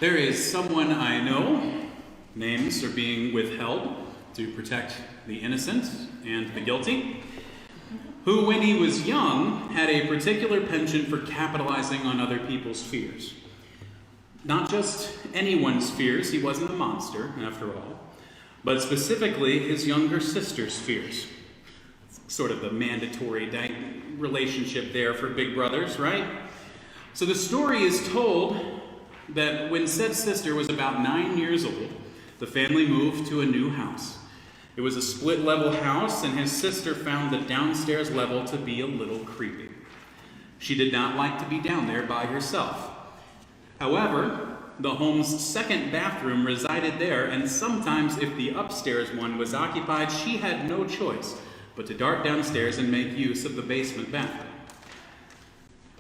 There is someone I know, names are being withheld to protect the innocent and the guilty, who when he was young had a particular penchant for capitalizing on other people's fears. Not just anyone's fears, he wasn't a monster, after all, but specifically his younger sister's fears. Sort of the mandatory relationship there for big brothers, right? So the story is told that when said sister was about 9 years old, the family moved to a new house. It was a split-level house, and his sister found the downstairs level to be a little creepy. She did not like to be down there by herself. However, the home's second bathroom resided there, and sometimes if the upstairs one was occupied, she had no choice but to dart downstairs and make use of the basement bathroom.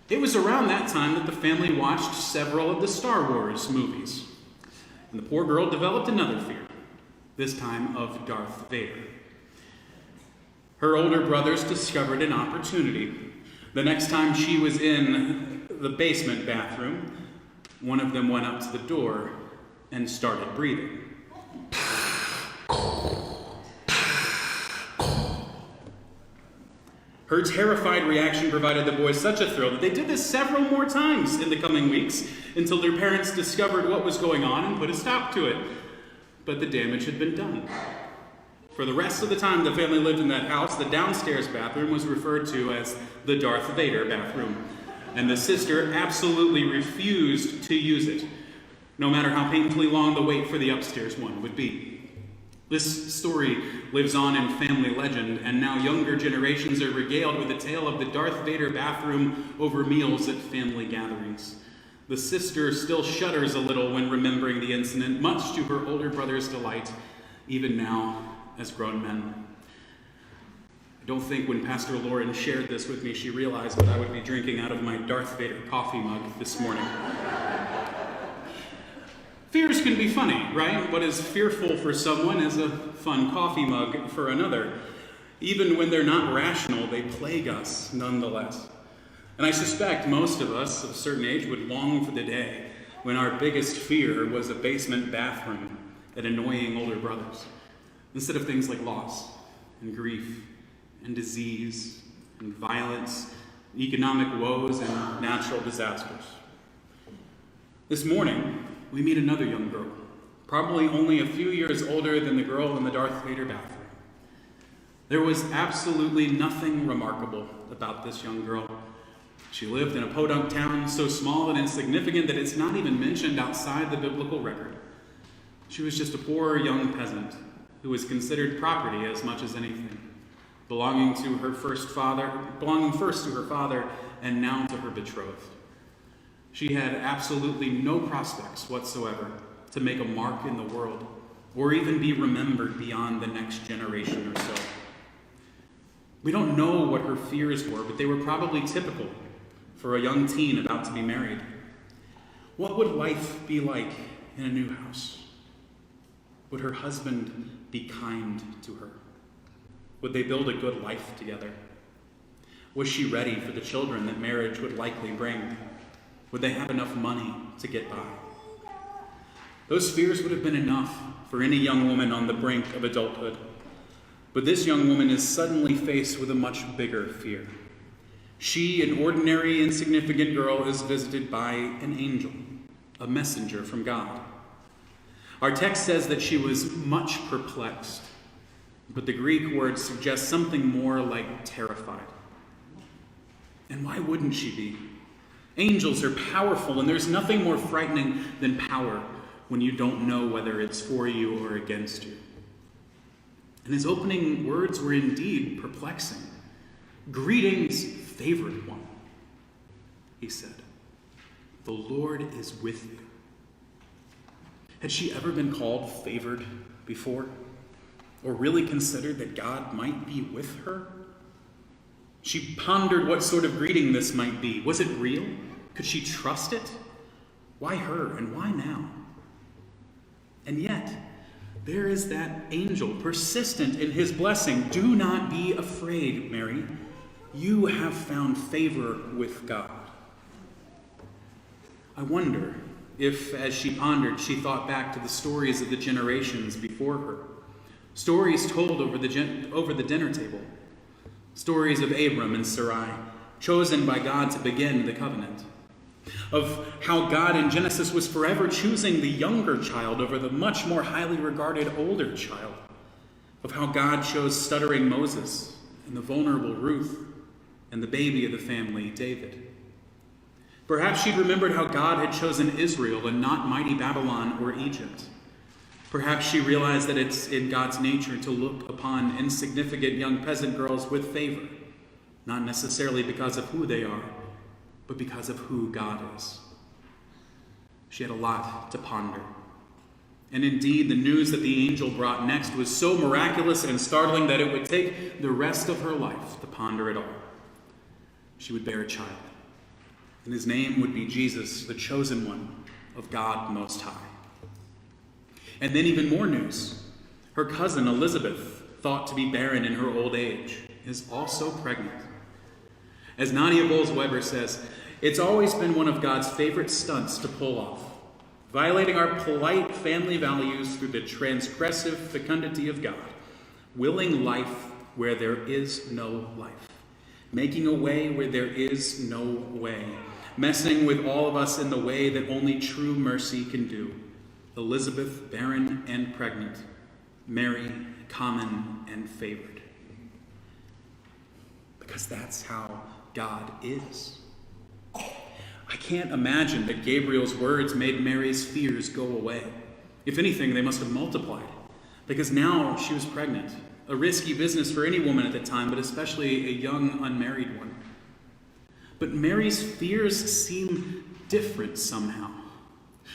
It was around that time that the family watched several of the Star Wars movies, and the poor girl developed another fear, this time of Darth Vader. Her older brothers discovered an opportunity. The next time she was in the basement bathroom, one of them went up to the door and started breathing. Her terrified reaction provided the boys such a thrill that they did this several more times in the coming weeks until their parents discovered what was going on and put a stop to it. But the damage had been done. For the rest of the time the family lived in that house, the downstairs bathroom was referred to as the Darth Vader bathroom, and the sister absolutely refused to use it, no matter how painfully long the wait for the upstairs one would be. This story lives on in family legend, and now younger generations are regaled with the tale of the Darth Vader bathroom over meals at family gatherings. The sister still shudders a little when remembering the incident, much to her older brother's delight, even now as grown men. I don't think when Pastor Lauren shared this with me, she realized that I would be drinking out of my Darth Vader coffee mug this morning. Fears can be funny, right? What is fearful for someone is a fun coffee mug for another. Even when they're not rational, they plague us nonetheless. And I suspect most of us of a certain age would long for the day when our biggest fear was a basement bathroom and annoying older brothers, instead of things like loss and grief and disease and violence, economic woes and natural disasters. This morning, we meet another young girl, probably only a few years older than the girl in the Darth Vader bathroom. There was absolutely nothing remarkable about this young girl. She lived in a podunk town so small and insignificant that it's not even mentioned outside the biblical record. She was just a poor young peasant who was considered property as much as anything, belonging first to her father and now to her betrothed. She had absolutely no prospects whatsoever to make a mark in the world or even be remembered beyond the next generation or so. We don't know what her fears were, but they were probably typical for a young teen about to be married. What would life be like in a new house? Would her husband be kind to her? Would they build a good life together? Was she ready for the children that marriage would likely bring? Would they have enough money to get by? Those fears would have been enough for any young woman on the brink of adulthood. But this young woman is suddenly faced with a much bigger fear. She, an ordinary, insignificant girl, is visited by an angel, a messenger from God. Our text says that she was much perplexed, but the Greek word suggests something more like terrified. And why wouldn't she be? Angels are powerful, and there's nothing more frightening than power when you don't know whether it's for you or against you. And his opening words were indeed perplexing. "Greetings, favored one," he said. "The Lord is with you." Had she ever been called favored before? Or really considered that God might be with her? She pondered what sort of greeting this might be. Was it real? Could she trust it? Why her, and why now? And yet, there is that angel, persistent in his blessing. "Do not be afraid, Mary. You have found favor with God." I wonder if, as she pondered, she thought back to the stories of the generations before her. Stories told over the dinner table. Stories of Abram and Sarai, chosen by God to begin the covenant. Of how God in Genesis was forever choosing the younger child over the much more highly regarded older child. Of how God chose stuttering Moses and the vulnerable Ruth and the baby of the family, David. Perhaps she'd remembered how God had chosen Israel and not mighty Babylon or Egypt. Perhaps she realized that it's in God's nature to look upon insignificant young peasant girls with favor, not necessarily because of who they are, but because of who God is. She had a lot to ponder. And indeed, the news that the angel brought next was so miraculous and startling that it would take the rest of her life to ponder it all. She would bear a child, and his name would be Jesus, the chosen one of God Most High. And then even more news. Her cousin Elizabeth, thought to be barren in her old age, is also pregnant. As Nadia Bolz-Weber says, it's always been one of God's favorite stunts to pull off, violating our polite family values through the transgressive fecundity of God, willing life where there is no life, making a way where there is no way, messing with all of us in the way that only true mercy can do. Elizabeth, barren and pregnant, Mary, common and favored. Because that's how God is. I can't imagine that Gabriel's words made Mary's fears go away. If anything, they must have multiplied, because now she was pregnant, a risky business for any woman at the time, but especially a young unmarried one. But Mary's fears seem different somehow.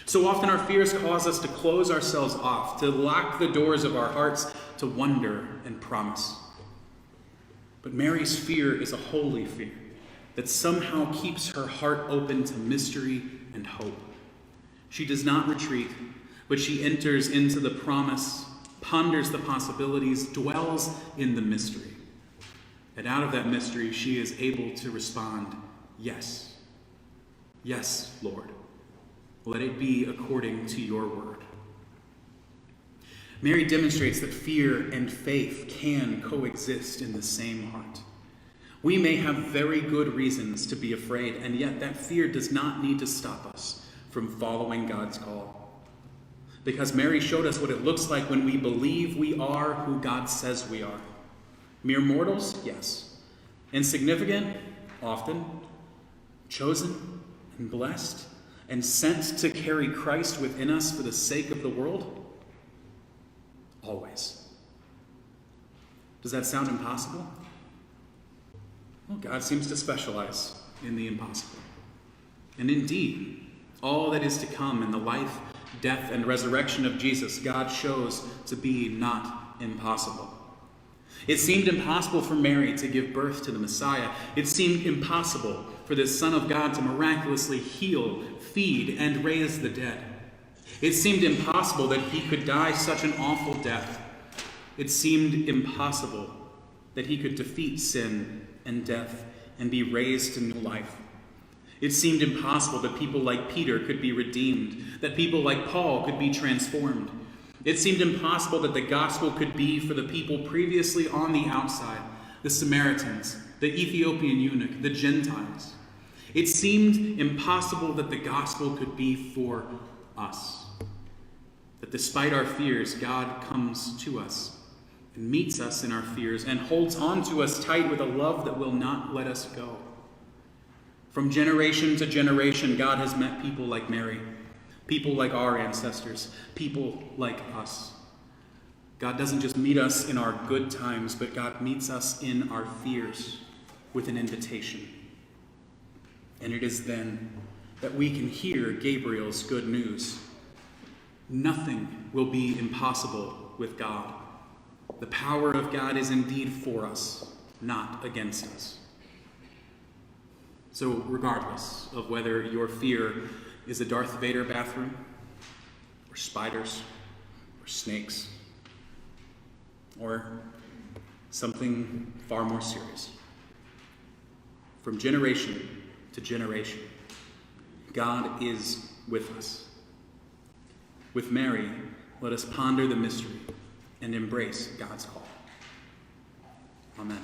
So often our fears cause us to close ourselves off, to lock the doors of our hearts, to wonder and promise. But Mary's fear is a holy fear that somehow keeps her heart open to mystery and hope. She does not retreat, but she enters into the promise, ponders the possibilities, dwells in the mystery. And out of that mystery, she is able to respond, yes. Yes, Lord. Let it be according to your word. Mary demonstrates that fear and faith can coexist in the same heart. We may have very good reasons to be afraid, and yet that fear does not need to stop us from following God's call. Because Mary showed us what it looks like when we believe we are who God says we are. Mere mortals? Yes. Insignificant? Often. Chosen and blessed and sent to carry Christ within us for the sake of the world? Always. Does that sound impossible? Well, God seems to specialize in the impossible. And indeed, all that is to come in the life, death, and resurrection of Jesus, God shows to be not impossible. It seemed impossible for Mary to give birth to the Messiah. It seemed impossible for this Son of God to miraculously heal, feed, and raise the dead. It seemed impossible that he could die such an awful death. It seemed impossible that he could defeat sin and death and be raised to new life. It seemed impossible that people like Peter could be redeemed, that people like Paul could be transformed. It seemed impossible that the gospel could be for the people previously on the outside, the Samaritans, the Ethiopian eunuch, the Gentiles. It seemed impossible that the gospel could be for us. That despite our fears, God comes to us and meets us in our fears and holds on to us tight with a love that will not let us go. From generation to generation, God has met people like Mary, people like our ancestors, people like us. God doesn't just meet us in our good times, but God meets us in our fears with an invitation. And it is then that we can hear Gabriel's good news. Nothing will be impossible with God. The power of God is indeed for us, not against us. So regardless of whether your fear is a Darth Vader bathroom, or spiders, or snakes, or something far more serious, from generation to generation, God is with us. With Mary, let us ponder the mystery and embrace God's call. Amen.